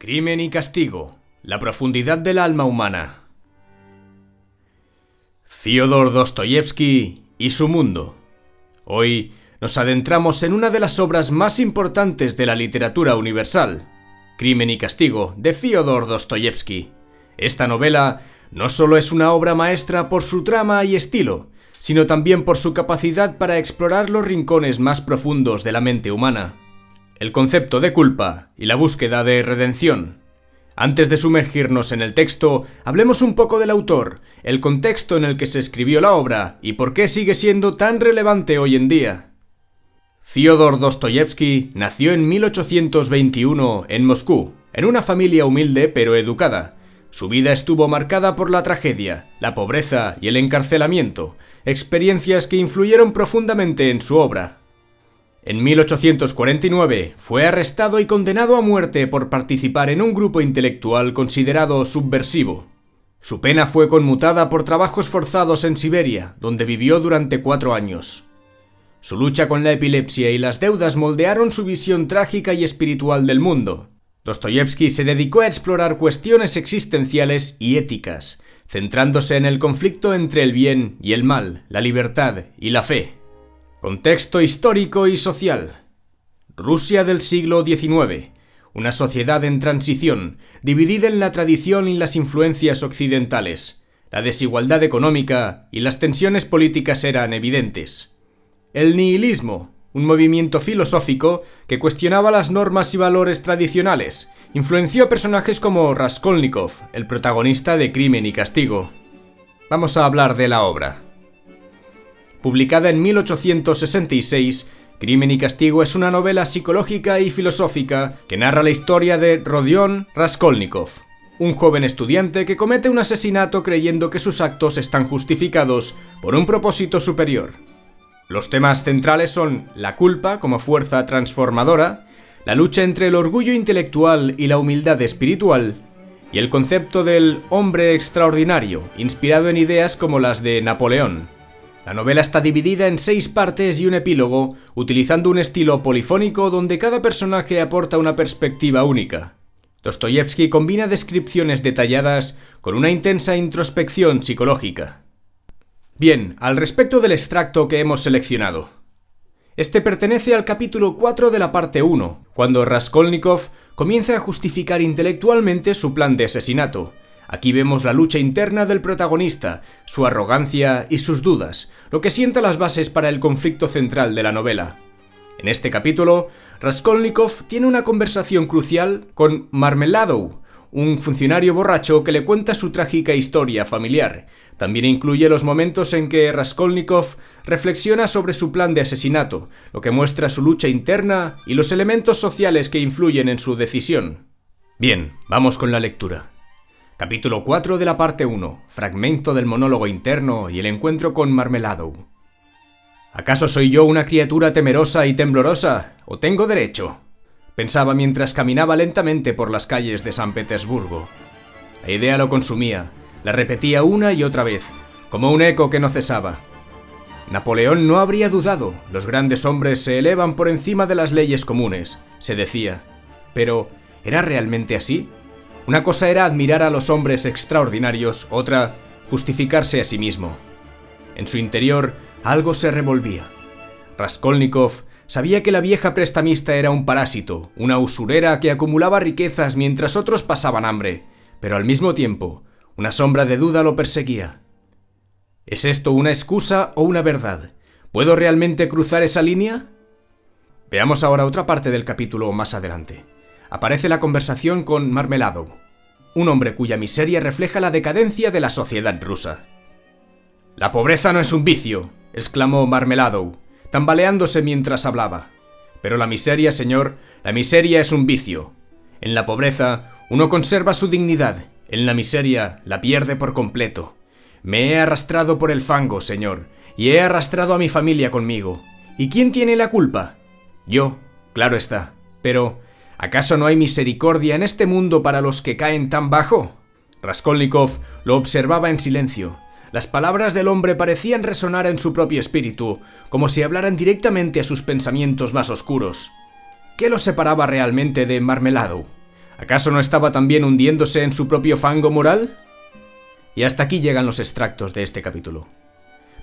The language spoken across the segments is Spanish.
Crimen y castigo. La profundidad del alma humana. Fyodor Dostoyevsky y su mundo. Hoy nos adentramos en una de las obras más importantes de la literatura universal, Crimen y castigo, de Fyodor Dostoyevsky. Esta novela no solo es una obra maestra por su trama y estilo, sino también por su capacidad para explorar los rincones más profundos de la mente humana. El concepto de culpa y la búsqueda de redención. Antes de sumergirnos en el texto, hablemos un poco del autor, el contexto en el que se escribió la obra y por qué sigue siendo tan relevante hoy en día. Fyodor Dostoyevsky nació en 1821 en Moscú, en una familia humilde pero educada. Su vida estuvo marcada por la tragedia, la pobreza y el encarcelamiento, experiencias que influyeron profundamente en su obra. En 1849 fue arrestado y condenado a muerte por participar en un grupo intelectual considerado subversivo. Su pena fue conmutada por trabajos forzados en Siberia, donde vivió durante 4 años. Su lucha con la epilepsia y las deudas moldearon su visión trágica y espiritual del mundo. Dostoyevsky se dedicó a explorar cuestiones existenciales y éticas, centrándose en el conflicto entre el bien y el mal, la libertad y la fe. Contexto histórico y social. Rusia del siglo XIX, una sociedad en transición, dividida en la tradición y las influencias occidentales. La desigualdad económica y las tensiones políticas eran evidentes. El nihilismo, un movimiento filosófico que cuestionaba las normas y valores tradicionales, influenció a personajes como Raskolnikov, el protagonista de Crimen y castigo. Vamos a hablar de la obra. Publicada en 1866, Crimen y castigo es una novela psicológica y filosófica que narra la historia de Rodion Raskolnikov, un joven estudiante que comete un asesinato creyendo que sus actos están justificados por un propósito superior. Los temas centrales son la culpa como fuerza transformadora, la lucha entre el orgullo intelectual y la humildad espiritual, y el concepto del hombre extraordinario, inspirado en ideas como las de Napoleón. La novela está dividida en 6 partes y un epílogo, utilizando un estilo polifónico donde cada personaje aporta una perspectiva única. Dostoyevsky combina descripciones detalladas con una intensa introspección psicológica. Bien, al respecto del extracto que hemos seleccionado. Este pertenece al capítulo 4 de la parte 1, cuando Raskolnikov comienza a justificar intelectualmente su plan de asesinato. Aquí vemos la lucha interna del protagonista, su arrogancia y sus dudas, lo que sienta las bases para el conflicto central de la novela. En este capítulo, Raskolnikov tiene una conversación crucial con Marmeladov, un funcionario borracho que le cuenta su trágica historia familiar. También incluye los momentos en que Raskolnikov reflexiona sobre su plan de asesinato, lo que muestra su lucha interna y los elementos sociales que influyen en su decisión. Bien, vamos con la lectura. Capítulo 4 de la parte 1, fragmento del monólogo interno y el encuentro con Marmeladov. ¿Acaso soy yo una criatura temerosa y temblorosa? ¿O tengo derecho? Pensaba mientras caminaba lentamente por las calles de San Petersburgo. La idea lo consumía, la repetía una y otra vez, como un eco que no cesaba. Napoleón no habría dudado, los grandes hombres se elevan por encima de las leyes comunes, se decía. Pero, ¿era realmente así? Una cosa era admirar a los hombres extraordinarios, otra, justificarse a sí mismo. En su interior, algo se revolvía. Raskolnikov sabía que la vieja prestamista era un parásito, una usurera que acumulaba riquezas mientras otros pasaban hambre, pero al mismo tiempo, una sombra de duda lo perseguía. ¿Es esto una excusa o una verdad? ¿Puedo realmente cruzar esa línea? Veamos ahora otra parte del capítulo más adelante. Aparece la conversación con Marmeladov, un hombre cuya miseria refleja la decadencia de la sociedad rusa. «La pobreza no es un vicio», exclamó Marmeladov, tambaleándose mientras hablaba. «Pero la miseria, señor, la miseria es un vicio. En la pobreza uno conserva su dignidad, en la miseria la pierde por completo. Me he arrastrado por el fango, señor, y he arrastrado a mi familia conmigo. ¿Y quién tiene la culpa? Yo, claro está. Pero, ¿acaso no hay misericordia en este mundo para los que caen tan bajo?» Raskolnikov lo observaba en silencio. Las palabras del hombre parecían resonar en su propio espíritu, como si hablaran directamente a sus pensamientos más oscuros. ¿Qué lo separaba realmente de Marmeladov? ¿Acaso no estaba también hundiéndose en su propio fango moral? Y hasta aquí llegan los extractos de este capítulo.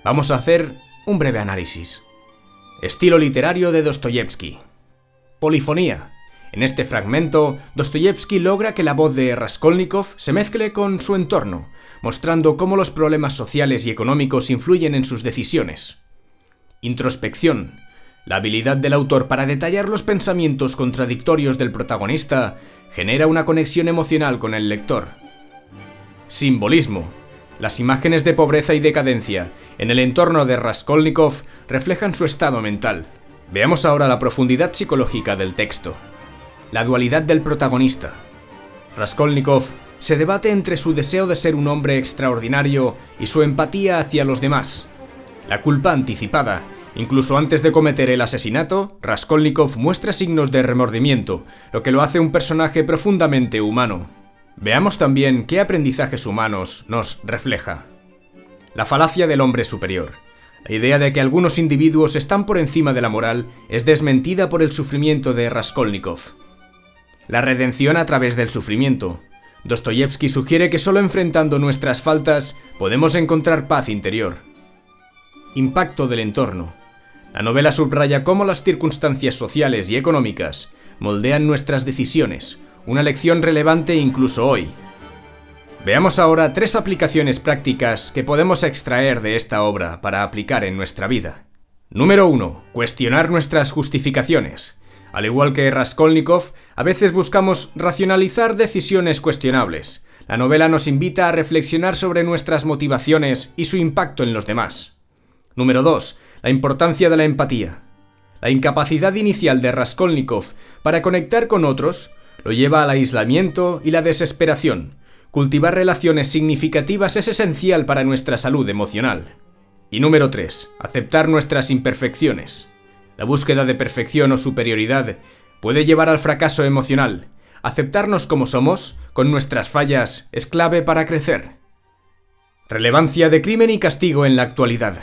Vamos a hacer un breve análisis. Estilo literario de Dostoyevski. Polifonía. En este fragmento, Dostoyevski logra que la voz de Raskolnikov se mezcle con su entorno, mostrando cómo los problemas sociales y económicos influyen en sus decisiones. Introspección. La habilidad del autor para detallar los pensamientos contradictorios del protagonista genera una conexión emocional con el lector. Simbolismo. Las imágenes de pobreza y decadencia en el entorno de Raskolnikov reflejan su estado mental. Veamos ahora la profundidad psicológica del texto. La dualidad del protagonista. Raskolnikov se debate entre su deseo de ser un hombre extraordinario y su empatía hacia los demás. La culpa anticipada. Incluso antes de cometer el asesinato, Raskolnikov muestra signos de remordimiento, lo que lo hace un personaje profundamente humano. Veamos también qué aprendizajes humanos nos refleja. La falacia del hombre superior. La idea de que algunos individuos están por encima de la moral es desmentida por el sufrimiento de Raskolnikov. La redención a través del sufrimiento. Dostoyevski sugiere que solo enfrentando nuestras faltas podemos encontrar paz interior. Impacto del entorno. La novela subraya cómo las circunstancias sociales y económicas moldean nuestras decisiones, una lección relevante incluso hoy. Veamos ahora 3 aplicaciones prácticas que podemos extraer de esta obra para aplicar en nuestra vida. Número 1. Cuestionar nuestras justificaciones. Al igual que Raskolnikov, a veces buscamos racionalizar decisiones cuestionables. La novela nos invita a reflexionar sobre nuestras motivaciones y su impacto en los demás. Número 2. La importancia de la empatía. La incapacidad inicial de Raskolnikov para conectar con otros lo lleva al aislamiento y la desesperación. Cultivar relaciones significativas es esencial para nuestra salud emocional. Y número 3. Aceptar nuestras imperfecciones. La búsqueda de perfección o superioridad puede llevar al fracaso emocional. Aceptarnos como somos, con nuestras fallas, es clave para crecer. Relevancia de Crimen y Castigo en la actualidad.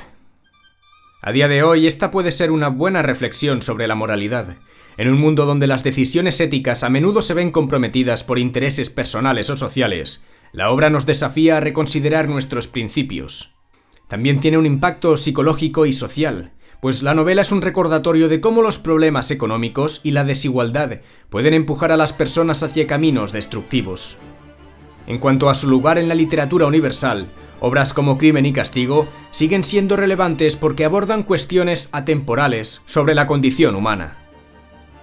A día de hoy, esta puede ser una buena reflexión sobre la moralidad. En un mundo donde las decisiones éticas a menudo se ven comprometidas por intereses personales o sociales, la obra nos desafía a reconsiderar nuestros principios. También tiene un impacto psicológico y social, pues la novela es un recordatorio de cómo los problemas económicos y la desigualdad pueden empujar a las personas hacia caminos destructivos. En cuanto a su lugar en la literatura universal, obras como Crimen y Castigo siguen siendo relevantes porque abordan cuestiones atemporales sobre la condición humana.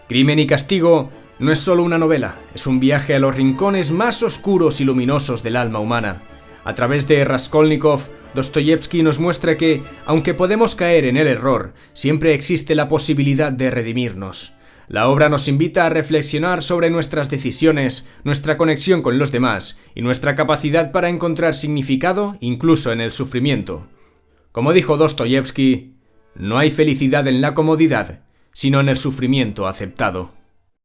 Crimen y Castigo no es solo una novela, es un viaje a los rincones más oscuros y luminosos del alma humana. A través de Raskolnikov, Dostoyevski nos muestra que, aunque podemos caer en el error, siempre existe la posibilidad de redimirnos. La obra nos invita a reflexionar sobre nuestras decisiones, nuestra conexión con los demás y nuestra capacidad para encontrar significado incluso en el sufrimiento. Como dijo Dostoyevski, no hay felicidad en la comodidad, sino en el sufrimiento aceptado.